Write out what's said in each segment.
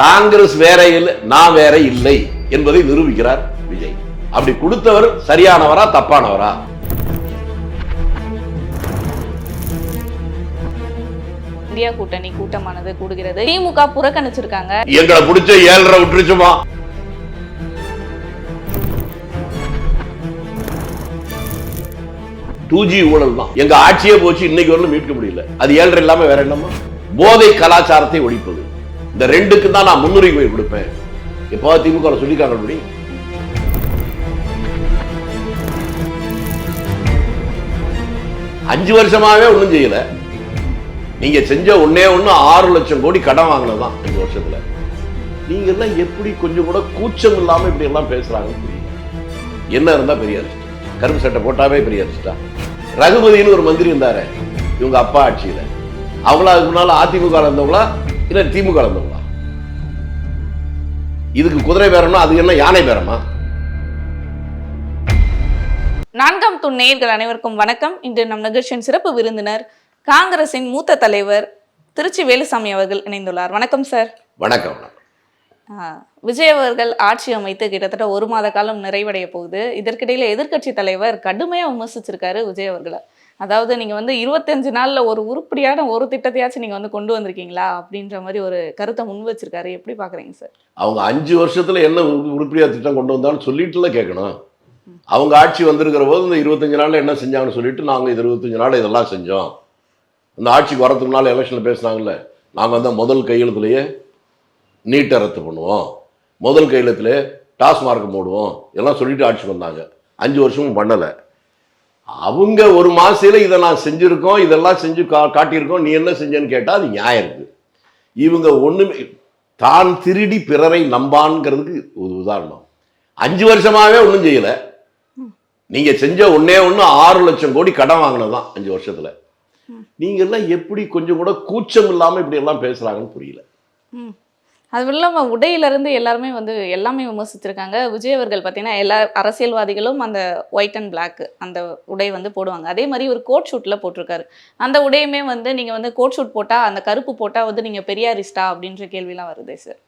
காங்கிரஸ் வேற இல்லை, நான் வேற இல்லை என்பதை நிரூபிக்கிறார் விஜய். அப்படி கொடுத்தவர் சரியானவரா தப்பானவரா? இந்தியா கூட்டணி கூட்டமானது கூடுகிறது. திமுக புறக்கணிச்சிருக்காங்க. எங்களை பிடிச்ச 7.5 விட்டுருச்சுமா. ஊழல் தான் எங்க ஆட்சியே போச்சு, இன்னைக்கு வரலும் மீட்க முடியல. அது 7.5 இல்லாம வேற என்னமா? போதை கலாச்சாரத்தை ஒழிப்பது, இந்த ரெண்டுக்கு தான் நான் முன்னுரிமை கொடுப்பேன். எப்போ திமுக சொல்லிக்காங்க. 5 வருஷமாவே ஒண்ணும் செய்யல. நீங்க செஞ்ச ஒண்ணே 6 லட்சம் கோடி கடன் வாங்கினதான் 5 வருஷத்துல. நீங்க எல்லாம் எப்படி கொஞ்சம் கூட கூச்சம் இல்லாம இப்படி எல்லாம் பேசுறாங்க புரியல. என்ன இருந்தா பெரிய அரிசிட்டா? கருப்பு சட்டை போட்டாவே பெரிய அரிசிட்டா? ரகுபதினு ஒரு மந்திரி இருந்தாரு இவங்க அப்பா ஆட்சியில. அவங்களா அதுக்கு முன்னால அதிமுக இருந்தவங்களா இல்ல திமுக இருந்தவங்களா? இதுக்கு குதிரை பேரம்னா அது என்ன யானை பேரமா? 4ஆம் தூண் நேயர்கள் அனைவருக்கும் வணக்கம். இன்று நம் நிகழ்ச்சியின் சிறப்பு விருந்தினர் காங்கிரசின் மூத்த தலைவர் திருச்சி வேலுசாமி அவர்கள் இணைந்துள்ளார். வணக்கம் சார். வணக்கம். விஜய் அவர்கள் ஆட்சி அமைத்து கிட்டத்தட்ட 1 மாத காலம் நிறைவடைய போகுது. இதற்கிடையில எதிர்க்கட்சி தலைவர் கடுமையா விமர்சிச்சிருக்காரு விஜய் அவர்களை. அதாவது நீங்க 25 நாள்ல ஒரு உருப்படியான ஒரு திட்டத்தையாச்சும் நீங்க கொண்டு வந்திருக்கீங்களா அப்படின்ற மாதிரி ஒரு கருத்தை முன் வச்சிருக்காரு. எப்படி பாக்குறீங்க சார்? அவங்க 5 வருஷத்துல என்ன உருப்படியா திட்டம் கொண்டு வந்தாலும் சொல்லிட்டுல கேட்கணும். அவங்க ஆட்சி வந்திருக்கிற போது இந்த 25 நாள்ல என்ன செஞ்சாங்கன்னு சொல்லிட்டு நாங்க 25 நாள் இதெல்லாம் செஞ்சோம். இந்த ஆட்சிக்கு வரதுக்கு முன்னால எலெக்ஷன்ல பேசினாங்கல்ல, நாங்க முதல் கையெழுத்துலயே நீட்டை ரத்து பண்ணுவோம், முதல் கையெழுத்துலேயே டாஸ்மார்க் மூடுவோம் எல்லாம் சொல்லிட்டு ஆட்சிக்கு வந்தாங்க. 5 வருஷமும் பண்ணலை. அவங்க 1 மாசத்துல இதை நான் செஞ்சிருக்கோம், இதெல்லாம் செஞ்சு காட்டியிருக்கோம், நீ என்ன செஞ்சேன்னு கேட்டால் அது நியாயம் இருக்கு. இவங்க ஒண்ணுமே தான் திருடி பிறரை நம்பான்ங்கிறதுக்கு ஒரு உதாரணம். 5 வருஷமாவே ஒன்றும் செய்யல. நீங்க செஞ்ச ஒண்ணே 6 லட்சம் கோடி கடன் வாங்கினதான் 5 வருஷத்துல. நீங்க எல்லாம் எப்படி கொஞ்சம் கூட கூச்சம் இல்லாம இப்படி எல்லாம் பேசுறாங்கன்னு புரியல. அது இல்லாமல் உடையிலிருந்து எல்லாருமே எல்லாமே விமர்சிச்சிருக்காங்க. விஜய் அவர்கள் பார்த்தீங்கன்னா எல்லா அரசியல்வாதிகளும் அந்த ஒயிட் அண்ட் பிளாக் அந்த உடை போடுவாங்க. அதே மாதிரி ஒரு கோட் ஷூட்டில் போட்டிருக்காரு. அந்த உடையுமே நீங்கள் கோட் ஷூட் போட்டால், அந்த கருப்பு போட்டால் நீங்கள் பெரியாரிஸ்டா அப்படின்ற கேள்விலாம் வருதே சார்.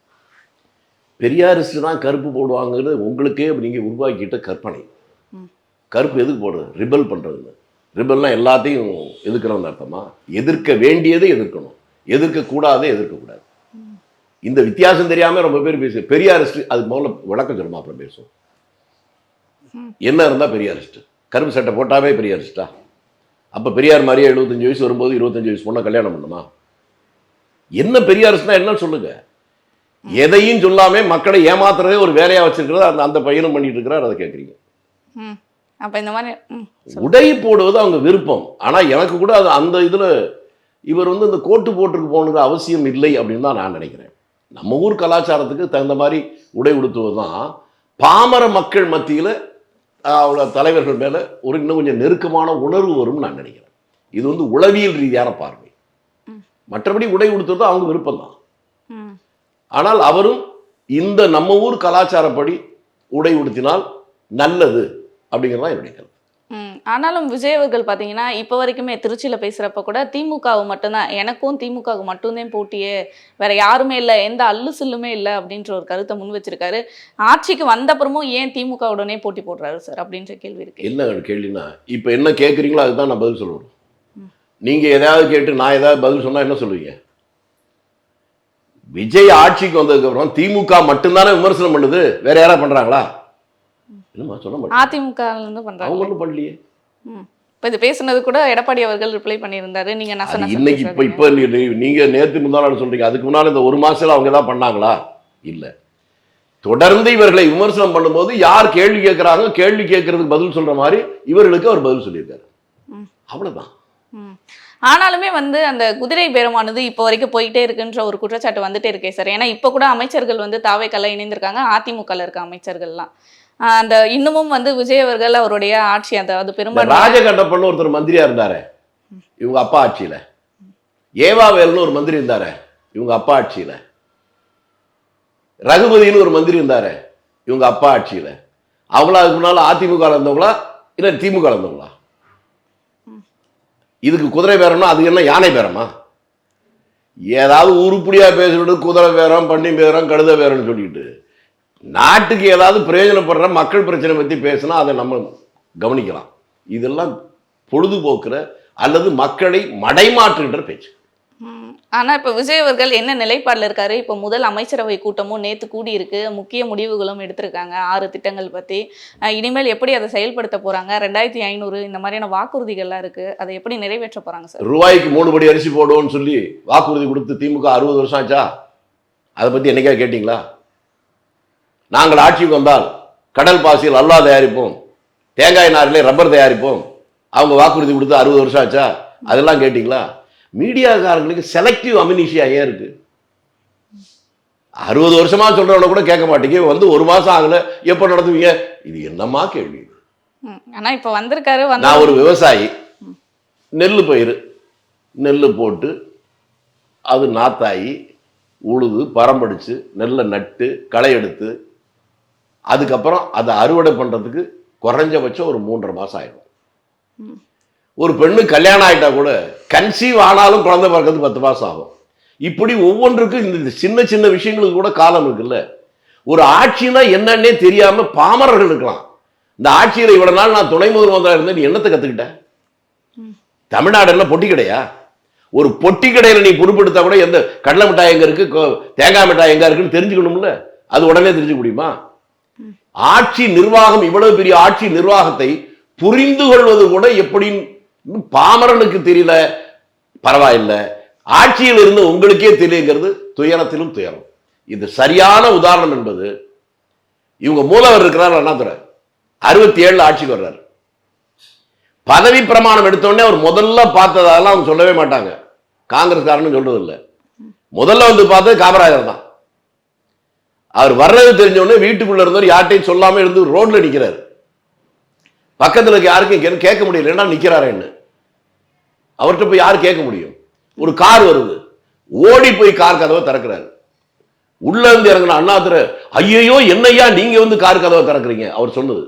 பெரியாரிஸ்ட் தான் கருப்பு போடுவாங்கிறது உங்களுக்கே நீங்கள் உருவாக்கிட்ட கற்பனை. கருப்பு எதுக்கு போடுறது? ரிபல் பண்ணுறதுன்னு. ரிபல்லாம் எல்லாத்தையும் எதிர்க்கிறோம்னு அர்த்தமா? எதிர்க்க வேண்டியதை எதிர்க்கணும், எதிர்க்கக்கூடாதே எதிர்க்கக்கூடாது. இந்த வித்தியாசம் தெரியாம ரொம்ப பேர் பேசு. பெரியாரிஸ்ட் அதுக்கு முதல்ல விளக்கம் சொல்லுமா, அப்புறம் பேசுவோம். என்ன இருந்தா பெரியாரிஸ்ட்? கருப்பு சட்டை போட்டாவே பெரியாரிஸ்டா? அப்ப பெரியார் மாதிரியே 75 வயசு வரும்போது 25 வயசு பொண்ணை கல்யாணம் பண்ணுமா? என்ன பெரியாரிஸ்ட்னா என்னன்னு சொல்லுங்க. எதையும் சொல்லாம மக்களை ஏமாத்துறதே ஒரு வேலையா வச்சிருக்கிறது அந்த பையனும் பண்ணிட்டு இருக்கிறார். அதை கேட்குறீங்க. அப்ப இந்த மாதிரி உடை போடுவது அவங்க விருப்பம். ஆனா எனக்கு கூட அது அந்த இதுல இவர் இந்த கோட்டு போட்டுக்கு போகணுங்கிற அவசியம் இல்லை அப்படின்னு தான் நான் நினைக்கிறேன். நம்ம ஊர் கலாச்சாரத்துக்கு தகுந்த மாதிரி உடை உடுத்துவது தான் பாமர மக்கள் மத்தியில் அவ்வளோ தலைவர்கள் மேலே ஒரு இன்னும் கொஞ்சம் நெருக்கமான உணர்வு வரும்னு நான் நினைக்கிறேன். இது உளவியல் ரீதியான பார்வை. மற்றபடி உடை உடுத்துவது அவங்க விருப்பம்தான். ஆனால் அவரும் இந்த நம்ம ஊர் கலாச்சாரப்படி உடை உடுத்தினால் நல்லது அப்படிங்கிறதான் என்னுடைய கருத்து. ஆனாலும் விஜய் அவர்கள் பார்த்தீங்கன்னா இப்போ வரைக்குமே திருச்சியில் பேசுகிறப்ப கூட திமுகவு மட்டும்தான், எனக்கும் திமுகவுக்கு மட்டும்தான் போட்டியே, வேற யாருமே இல்லை, எந்த அல்லு சில்லுமே இல்லை அப்படின்ற ஒரு கருத்தை முன் வச்சிருக்காரு. ஆட்சிக்கு வந்தப்புறமும் ஏன் திமுகவுடனே போட்டி போடுறாரு சார் அப்படின்ற கேள்வி இருக்கு. என்ன கேள்வினா, இப்போ என்ன கேட்குறீங்களோ அதுதான் நான் பதில் சொல்லணும். நீங்கள் எதாவது கேட்டு நான் ஏதாவது பதில் சொன்னால் என்ன சொல்லுவீங்க? விஜய் ஆட்சிக்கு வந்ததுக்கப்புறம் திமுக மட்டும்தானே விமர்சனம் பண்ணுது, வேற யாராவது பண்ணுறாங்களா? என்னமா சொல்ல மாட்டேன். அதிமுக பண்றாங்க, அவங்க ஒன்றும் பண்ணலையே. இப்போ இது பேசுனது கூட எடப்பாடி அவர்கள் ரிப்ளை பண்ணியிருந்தாரு. நீங்க இன்னைக்கு இப்போ நீங்க நேற்று முன்னாள் சொல்றீங்க, அதுக்கு முன்னால இந்த 1 மாசத்துல அவங்க தான் பண்ணாங்களா? இல்ல. தொடர்ந்து இவர்களை விமர்சனம் பண்ணும்போது யார் கேள்வி கேட்கிறாங்க, கேள்வி கேட்கறதுக்கு பதில் சொல்ற மாதிரி இவர்களுக்கு அவர் பதில் சொல்லியிருக்காரு. அவ்வளவுதான். ஆனாலுமே அந்த குதிரை பேரமானது இப்போ வரைக்கும் போயிட்டே இருக்குன்ற ஒரு குற்றச்சாட்டு வந்துட்டே இருக்கே சார். ஏன்னா இப்போ கூட அமைச்சர்கள் தாவேக்கல்ல இணைந்திருக்காங்க, அதிமுகல இருக்க அமைச்சர்கள்லாம். அந்த இன்னமும் விஜய் அவர்கள் அவருடைய ஆட்சி அதாவது பெரும்பாலும் ராஜகட்டப்பன்னு ஒருத்தர் மந்திரியா இருந்தாரு இவங்க அப்பா ஆட்சியில. ஏவாவேல்னு ஒரு மந்திரி இருந்தாரு இவங்க அப்பா ஆட்சியில. ரகுபதினு ஒரு மந்திரி இருந்தாரு இவங்க அப்பா ஆட்சியில. அவங்களா அதுக்கு முன்னால அதிமுக இருந்தவங்களா இல்ல திமுக இருந்தவங்களா? இதுக்கு குதிரை பேரம்னா அது என்ன யானை பேரமா? ஏதாவது உருப்படியா பேசுறது குதிரை பேரம் பண்ணி பேரம் கழுத பேரம்னு சொல்லிட்டு நாட்டுக்கு ஏதாவது பிரயோஜனப்படுற மக்கள் பிரச்சனை பற்றி பேசினா அதை நம்ம கவனிக்கலாம். இதெல்லாம் பொழுதுபோக்குற அல்லது மக்களை மடைமாற்றுகின்ற பேச்சு. ஆனா இப்ப விஜய் அவர்கள் என்ன நிலைப்பாடுல இருக்காரு? இப்ப முதல் அமைச்சரவை கூட்டமும் நேத்து கூடி இருக்கு, முக்கிய முடிவுகளும் எடுத்திருக்காங்க 6 திட்டங்கள் பத்தி. இனிமேல் எப்படி அதை செயல்படுத்த போறாங்க? 2500 இந்த மாதிரியான வாக்குறுதிகள்லாம் இருக்கு, அதை எப்படி நிறைவேற்ற போறாங்க சார்? ரூபாய்க்கு 3 படி அரிசி போடுவோம்னு சொல்லி வாக்குறுதி கொடுத்து திமுக 60 வருஷம் ஆச்சா? அதை பத்தி என்னைக்கா கேட்டீங்களா? நாங்கள் ஆட்சிக்கு வந்தால் கடல் பாசியில் அல்லா தயாரிப்போம், தேங்காய் நாரிலே ரப்பர் தயாரிப்போம், அவங்க வாக்குறுதி கொடுத்து 60 வருஷம் ஆச்சா? அதெல்லாம் கேட்டீங்களா? மீடியாக்காரங்களுக்கு செலக்டிவ் அமினிஷியா ஏன் இருக்கு? 60 வருஷமா சொல்றவன கூட கேட்க மாட்டீங்க, வந்து 1 மாசம் ஆகல எப்ப நடத்துவீங்க? இது என்னமா கேள்வி? ஆனா இப்ப வந்திருக்காரு. நான் ஒரு விவசாயி, நெல்லு பயிர், நெல்லு போட்டு அது நாத்தாயி உழுது பரம்படிச்சு நெல்லை நட்டு களை எடுத்து அதுக்கப்புறம் அதை அறுவடை பண்றதுக்கு குறைஞ்சபட்சம் ஒரு 3.5 மாசம் ஆயிடும். ஒரு பெண்ணு கல்யாணம் ஆயிட்டா கூட கன்சீவ் ஆனாலும் குழந்தை பிறக்கிறதுக்கு 10 மாசம் ஆகும். இப்படி ஒவ்வொன்றுக்கும் இந்த சின்ன சின்ன விஷயங்களுக்கு கூட காலம் இருக்குல்ல. ஒரு ஆட்சினா என்னன்னே தெரியாம பாமரர்கள் இருக்கலாம். இந்த ஆட்சியில இவ்வளவு நாள் நான் துணை முதல்வராக இருந்தேன், நீ என்னத்தை கத்துக்கிட்ட? தமிழ்நாடு என்ன பொட்டி கடையா? ஒரு பொட்டி கடையில நீ பொறுப்பெடுத்தா கூட எந்த கடலை மிட்டாய் எங்க இருக்கு, தேங்காய் மிட்டாய் எங்க இருக்குன்னு தெரிஞ்சுக்கணும்ல. அது உடனே தெரிஞ்சுக்க முடியுமா? ஆட்சி நிர்வாகம், இவ்வளவு பெரிய ஆட்சி நிர்வாகத்தை புரிந்து கொள்வது கூட எப்படி பாமரனுக்கு தெரியல, பரவாயில்லை. ஆட்சியில் இருந்து உங்களுக்கே தெரியுங்கிறது துயரத்திலும் துயரம். இது சரியான உதாரணம் என்பது இவங்க மூலவர் இருக்கிறார் அண்ணாதுரை, 67 ஆட்சிக்கு வர்றாரு. பதவி பிரமாணம் எடுத்தோடனே அவர் முதல்ல பார்த்ததெல்லாம் அவங்க சொல்லவே மாட்டாங்க, காங்கிரஸ்காரன்னு சொல்றது இல்லை. முதல்ல வந்து பார்த்தது காமராஜர் தான். அவர் வர்றது தெரிஞ்ச உடனே வீட்டுக்குள்ள இருந்தவர் யார்ட்டையும் சொல்லாம இருந்து ரோட்ல நிக்கிறாரு. பக்கத்துல யாருக்கும் கேட்க முடியல, என்ன நிக்கிறாருன்னு. அவர்கிட்ட போய் யாரு கேட்க முடியும்? ஒரு கார் வருது, ஓடி போய் கார் கதவை திறக்கிறாரு. உள்ள இருந்து இறங்கின அண்ணாதுரை, ஐயோ என்னையா நீங்க வந்து கார் கதவை திறக்கிறீங்க? அவர் சொன்னது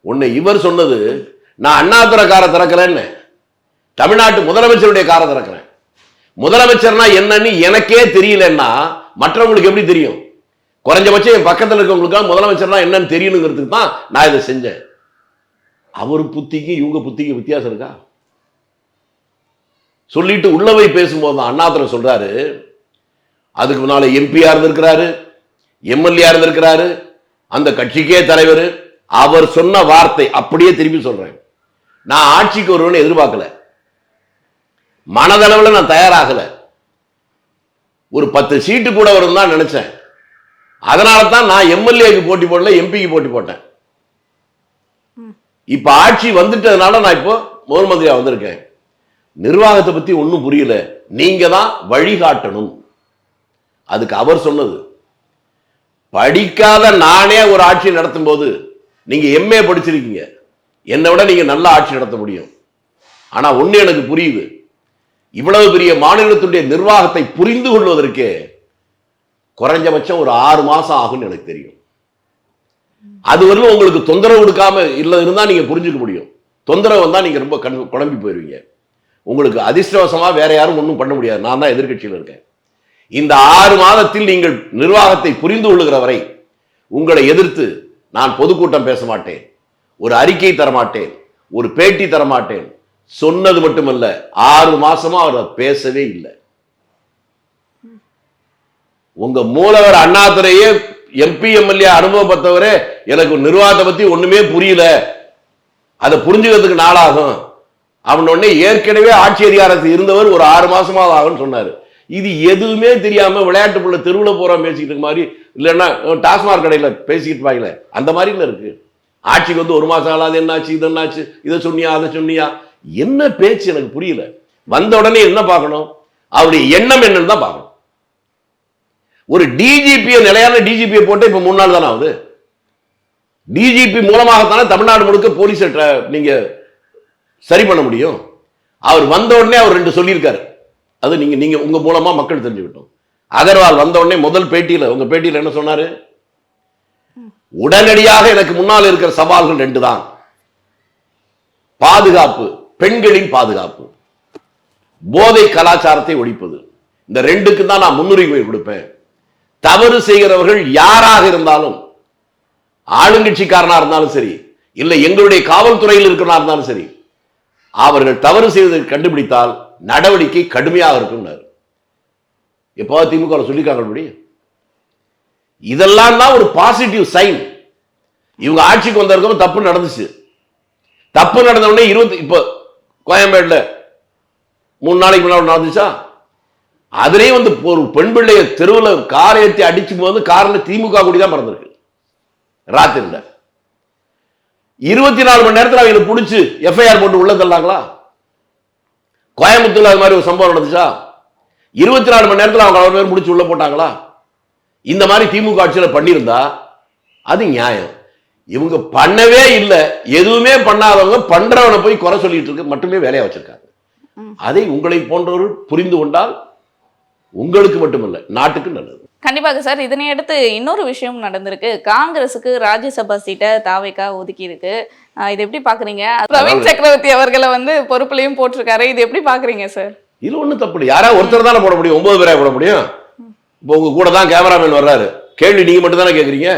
உன்னை, இவர் சொன்னது நான் அண்ணாதுரை காரை திறக்கலன்னு, தமிழ்நாட்டு முதலமைச்சருடைய காரை திறக்கிறேன். முதலமைச்சர்னா என்னன்னு எனக்கே தெரியலன்னா மற்றவங்களுக்கு எப்படி தெரியும்? குறைஞ்சபட்சம் என் பக்கத்தில் இருக்கவங்களுக்கு முதலமைச்சர்னா என்னன்னு தெரியணுங்கிறதுக்கு தான் நான் இதை செஞ்சேன். அவர் புத்திக்கு இவங்க புத்திக்கு வித்தியாசம் இருக்கா? சொல்லிட்டு உள்ளவை பேசும்போது தான் அண்ணாதுரை சொல்றாரு, அதுக்கு முன்னால எம்பியா இருந்திருக்கிறாரு, எம்எல்ஏ இருந்திருக்கிறாரு, அந்த கட்சிக்கே தலைவர். அவர் சொன்ன வார்த்தை அப்படியே திருப்பி சொல்றேன். நான் ஆட்சிக்கு வருவேன்னு எதிர்பார்க்கல, மனதளவில் நான் தயாராகல. ஒரு 10 சீட்டு கூட வரும் தான் நினைச்சேன். அதனால தான் நான் எம்எல்ஏக்கு போட்டி போடல, எம்பிக்கு போட்டி போட்டேன். இப்ப ஆட்சி வந்துட்டதுனால நான் இப்போ முதல் மந்திரியா வந்திருக்கேன். நிர்வாகத்தை பத்தி ஒன்னும் புரியல, நீங்க தான் வழிகாட்டணும். அதுக்கு அவர் சொன்னது, படிக்காத நானே ஒரு ஆட்சி நடத்தும் போது நீங்க எம்ஏ படிச்சிருக்கீங்க, என்னை விட நீங்க நல்ல ஆட்சி நடத்த முடியும். ஆனா ஒண்ணு எனக்கு புரியுது, இவ்வளவு பெரிய மாநிலத்துடைய நிர்வாகத்தை புரிந்து கொள்வதற்கே குறைஞ்சபட்சம் ஒரு 6 மாசம் ஆகும்னு எனக்கு தெரியும். அது வரலும் உங்களுக்கு தொந்தரவு கொடுக்காம இல்ல இருந்தா நீங்க புரிஞ்சுக்க முடியும். தொந்தரவு வந்தா நீங்க ரொம்ப குழம்பி போயிருவீங்க. உங்களுக்கு அதிர்ஷ்டவசமா வேற யாரும் ஒன்றும் பண்ண முடியாது. நான் தான் எதிர்கட்சியில் இருக்கேன். இந்த 6 மாதத்தில் நீங்கள் நிர்வாகத்தை புரிந்து கொள்ளுகிற வரை உங்களை எதிர்த்து நான் பொதுக்கூட்டம் பேச மாட்டேன், ஒரு அறிக்கை தரமாட்டேன், ஒரு பேட்டி தரமாட்டேன். சொன்னது மட்டுமல்ல, 6 மாசமா அவர் பேசவே இல்லை. உங்க மூலவர் அண்ணாதுரையே எம்பி எம்எல்ஏ அனுபவம் பத்தவரே, எனக்கு நிர்வாகத்தை பத்தி ஒண்ணுமே புரியல, அதை புரிஞ்சுக்கிறதுக்கு நாளாகும் அவனே. ஏற்கனவே ஆட்சி அதிகாரத்தில் இருந்தவர் ஒரு 6 மாசமா ஆகும்னு சொன்னாரு. இது எதுவுமே தெரியாம விளையாட்டு புள்ள தெருவில் போறோம் பேசிக்கிட்டு இருக்க மாதிரி, இல்லைன்னா டாஸ்மாக் கடையில பேசிக்கிட்டு பாக்கல அந்த மாதிரில இருக்கு. ஆட்சிக்கு வந்து 1 மாசம் ஆளாது, என்னாச்சு இது என்னாச்சு, இதை சொன்னியா அதை சொன்னியா, என்ன பேச்சு எனக்கு புரியல. வந்த உடனே என்ன பார்க்கணும், அவருடைய எண்ணம் என்னன்னு தான் பார்க்கணும். ஒரு டிஜிபியை, நிலையான டிஜிபியை போட்டு இப்ப 3 நாள் தானே ஆகுது. டிஜிபி மூலமாகத்தானே தமிழ்நாடு முழுக்க போலீஸ் நீங்க சரி பண்ண முடியும். அவர் வந்த உடனே அவர் 2 சொல்லியிருக்காரு, அது நீங்க உங்க மூலமா மக்கள் தெரிஞ்சுக்கிட்டோம். அகர்வால் வந்த உடனே முதல் பேட்டியில, உங்க பேட்டியில என்ன சொன்னாரு? உடனடியாக எனக்கு முன்னால் இருக்கிற சவால்கள் 2 தான். பாதுகாப்பு, பெண்களின் பாதுகாப்பு, போதை கலாச்சாரத்தை ஒழிப்பது. இந்த ரெண்டுக்கு தான் நான் முன்னுரிமை கொடுப்பேன். தவறு செய்கிறவர்கள் யாராக இருந்தாலும், ஆளுங்கட்சிக்காரனா இருந்தாலும் சரி, இல்லை எங்களுடைய காவல்துறையில் இருக்கிறனா இருந்தாலும் சரி, அவர்கள் தவறு செய்வதை கண்டுபிடித்தால் நடவடிக்கை கடுமையாக இருக்கும். எப்போ திமுக சொல்லிக்காங்க. இதெல்லாம் தான் ஒரு பாசிட்டிவ் சைன். இவங்க ஆட்சிக்கு வந்திருக்கோம், தப்பு நடந்துச்சு. தப்பு நடந்த உடனே இப்போ கோயம்பேடுல 3 நாளைக்கு முன்னாடி நடந்துச்சா, அதுலயும் வந்து ஒரு பெண் பிள்ளைய தெருவில் காரை ஏற்றி அடிச்சும் போது காரில் திமுக கூடி தான் மறந்துருக்கு. ராத்திரில 24 மணி நேரத்தில் அவங்க பிடிச்சி எஃப்ஐஆர் போட்டு உள்ள தள்ளாங்களா? கோயம்புத்தூர்ல அது மாதிரி ஒரு சம்பவம் நடந்துச்சா? 24 மணி நேரத்தில் அவங்க 6 பேர் முடிச்சு உள்ள போட்டாங்களா? இந்த மாதிரி திமுக ஆட்சியில் பண்ணியிருந்தா அது நியாயம். இவங்க பண்ணவே இல்லை. எதுவுமே பண்ணாதவங்க பண்றவனை போய் குறை சொல்லிட்டு இருக்க மட்டுமே வேலையா வச்சிருக்காங்க. அதை உங்களை போன்றவர்கள் புரிந்து கொண்டால் உங்களுக்கு மட்டுமல்ல, நாட்டுக்கு நல்லது. கண்டிப்பாக சார். இதனை அடுத்து இன்னொரு விஷயம் நடந்திருக்கு. காங்கிரஸுக்கு ராஜ்யசபா சீட்டை தாவேகா ஒதுக்கி இருக்கு. இது எப்படி பாக்குறீங்க? பிரவீன் சக்கரவர்த்தி அவர்களை வந்து பொறுப்புலையும் போட்டிருக்காரு. இது எப்படி பாக்குறீங்க சார்? இது ஒன்றும் தப்பு. யாரா ஒருத்தர் தானே போட முடியும், 9 பேரா போட முடியும்? இப்போ உங்க கூட தான் கேமராமேன் வர்றாரு, கேள்வி நீங்க மட்டும் தானே கேட்குறீங்க,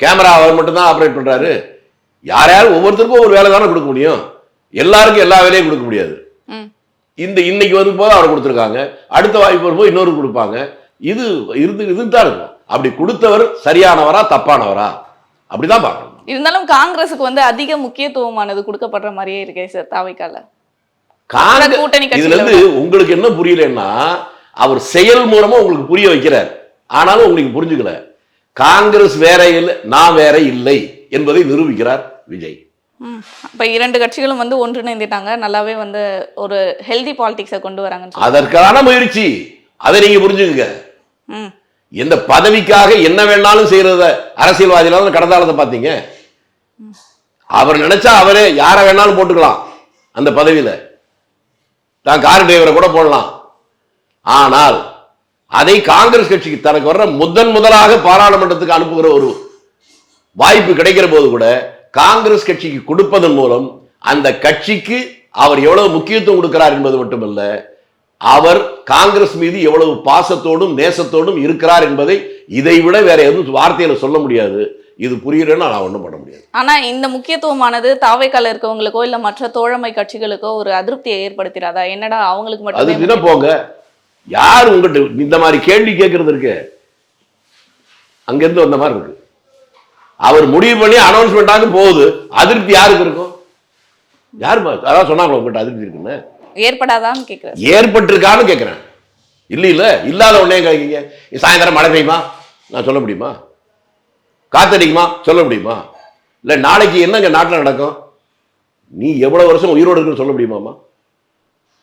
கேமரா அவர் மட்டும் தான் ஆப்ரேட் பண்றாரு. யாரும் ஒவ்வொருத்தருக்கும் ஒரு வேலை தானே கொடுக்க முடியும், எல்லாருக்கும் எல்லா வேலையும் கொடுக்க முடியாது. இன்னைக்கு வந்து போது அவர் கொடுத்துருக்காங்க, அடுத்த வாய்ப்பு வரும்போது இன்னொரு கொடுப்பாங்க. இது தான் இருக்கும். அப்படி கொடுத்தவர் சரியானவரா தப்பானவரா அப்படிதான் பார்க்கணும். இருந்தாலும் காங்கிரஸுக்கு வந்து அதிக முக்கியத்துவமானது கொடுக்கப்படுற மாதிரியே இருக்கே சார் தாவேகால. இதுல இருந்து உங்களுக்கு என்ன புரியலன்னா, அவர் செயல் மூலமா உங்களுக்கு புரிய வைக்கிறார். ஆனாலும் உங்களுக்கு புரிஞ்சுக்கல. காங்கிரஸ் வேற இல்லை, நான் வேற இல்லை என்பதை நிரூபிக்கிறார் விஜய். இப்ப 2 கட்சிகளும் வந்து ஒன்றிணைந்துட்டாங்க. நல்லாவே வந்து ஒரு ஹெல்தி பாலிடிக்ஸை கொண்டு வராங்க. அதற்கான முயற்சி, அதை நீங்க புரிஞ்சுங்க. எந்த பதவிக்காக என்ன வேணாலும் செய்யறத அரசியல்வாதிகளாக கடந்த காலத்தை பார்த்தீங்க. அவர் நினைச்சா அவரே யாரை வேணாலும் போட்டுக்கலாம் அந்த பதவியில, தான் கார் டிரைவரை கூட போடலாம். ஆனால் அதை காங்கிரஸ் கட்சிக்கு தனக்கு வர்ற முதலாக பாராளுமன்றத்துக்கு அனுப்புகிற ஒரு வாய்ப்பு கிடைக்கிற போது கூட காங்கிரஸ் கட்சிக்கு கொடுப்பதன் மூலம் அந்த கட்சிக்கு அவர் எவ்வளவு முக்கியத்துவம் கொடுக்கிறார் என்பது மட்டுமல்ல, அவர் காங்கிரஸ் மீது எவ்வளவு பாசத்தோடும் நேசத்தோடும் இருக்கிறார் என்பதை இதை விட வேற எதுவும் வார்த்தையில சொல்ல முடியாது. இது புரியலன்னா நான் ஒண்ணும் பண்ண முடியாது. ஆனா இந்த முக்கியத்துவமானது தாவேகால இருக்கவங்களுக்கோ இல்ல மற்ற தோழமை கட்சிகளுக்கோ ஒரு அதிருப்தியை ஏற்படுத்திடாதா? என்னடா அவங்களுக்கு மட்டும் அது தின போங்க. யார் உங்ககிட்ட இந்த மாதிரி கேள்வி கேட்கறது இருக்கு? அங்கிருந்து வந்த மாதிரி இருக்கு. அவர் முடிவு பண்ணி அனௌன்ஸ்மெண்டாக போகுது, அதிருப்தி யாருக்கு இருக்கும்? யாரு அதான் சொன்னாங்களோ உங்ககிட்ட அதிருப்தி இருக்குன்னு? ஏற்படாதான்னு கேட்கிறேன். ஏற்பட்டிருக்கான்னு கேட்கிறேன். இல்ல இல்லாத உடனே கேட்கீங்க. சாயந்தரம் மழை பெய்யுமா நான் சொல்ல முடியுமா? காத்தடிக்குமா சொல்ல முடியுமா? இல்ல நாளைக்கு என்னங்க நாட்டில் நடக்கும், நீ எவ்வளவு வருஷம் உயிரோடு இருக்குன்னு சொல்ல முடியுமாமா?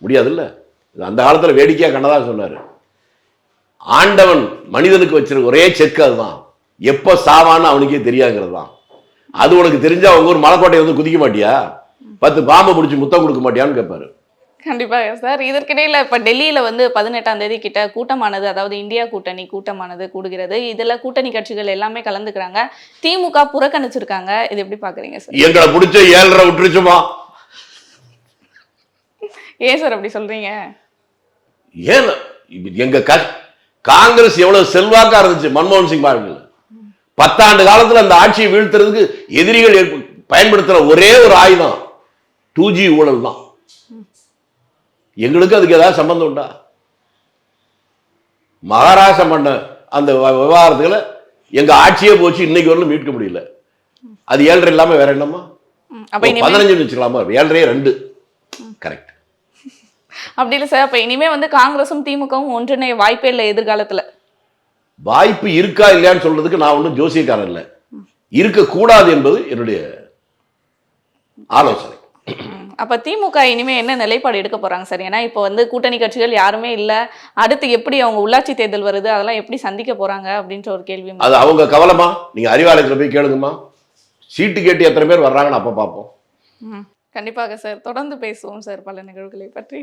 முடியாதுல்ல. அந்த காலத்துல வேடிக்கையா கண்ணதா சொன்னாரு, ஆண்டவன் மனிதனுக்கு வச்சிருக்க ஒரே செக் அதுதான், எப்ப சாவான்னு அவனுக்கே தெரியாங்கிறது தான். அது உனக்கு தெரிஞ்சா உங்க ஒரு மலைக்கோட்டையை வந்து குதிக்க மாட்டியா? 10 பாம்பை முடிச்சு முத்தம் கொடுக்க மாட்டியான்னு கேட்பாரு. கண்டிப்பாக சார். இதற்கிடையில இப்ப டெல்லியில வந்து 18ஆம் தேதி கிட்ட கூட்டமானது, அதாவது இந்தியா கூட்டணி கூட்டமானது கூடுகிறது. இதுல கூட்டணி கட்சிகள் எல்லாமே கலந்துக்கிறாங்க. திமுக புறக்கணிச்சிருக்காங்க. இது எப்படி பாக்குறீங்க சார்? எங்களை பிடிச்ச 7.5 விட்டுருச்சுமா. ஏன் சார் அப்படி சொல்றீங்க? ஏன் எங்க காங்கிரஸ் எவ்வளவு செல்வாக்கா இருந்துச்சு மன்மோகன் சிங் பாருங்க. 10 ஆண்டு காலத்துல அந்த ஆட்சியை வீழ்த்துறதுக்கு எதிரிகள் பயன்படுத்துற ஒரே ஒரு ஆயுதம் 2G ஊழல் தான். எங்களுக்கு அதுக்கு ஏதாவது சம்பந்தம் உண்டா? மகாராஷ்டிரா பண்ண அந்த விவகாரத்துல எங்க ஆட்சியே போச்சு, இன்னைக்கு வரலும் மீட்க முடியல. அது 7.5 இல்லாம வேற என்னமா? 15 வச்சுக்கலாமா? 7.5 கரெக்ட். அப்படி இல்லை சார். அப்ப இனிமே வந்து காங்கிரசும் திமுகவும் ஒன்றிணைய வாய்ப்பே இல்லை எதிர்காலத்துல. வாய்ப்பு இருக்கா இல்லையான்னு சொல்றதுக்கு நான் ஒன்றும் ஜோசியக்காரன் இல்லை. இருக்கக்கூடாது என்பது என்னுடைய ஆலோசனை. அப்ப திமுக இனிமே என்ன நிலைப்பாடு எடுக்க போறாங்க சார்? ஏன்னா இப்போ வந்து கூட்டணி கட்சிகள் யாருமே இல்ல, அடுத்து எப்படி அவங்க உள்ளாட்சி தேர்தல் வருது, அதெல்லாம் எப்படி சந்திக்க போறாங்க அப்படின்ற ஒரு கேள்வி. அது அவங்க கவலைமா, நீங்க அறிவாலயத்துல போய் கேளுங்கம்மா. சீட்டு கேட்டு எத்தனை பேர் வர்றாங்கன்னு அப்ப பார்ப்போம். கண்டிப்பாக சார். தொடர்ந்து பேசுவோம் சார் பல நிகழ்வுகளை பற்றி.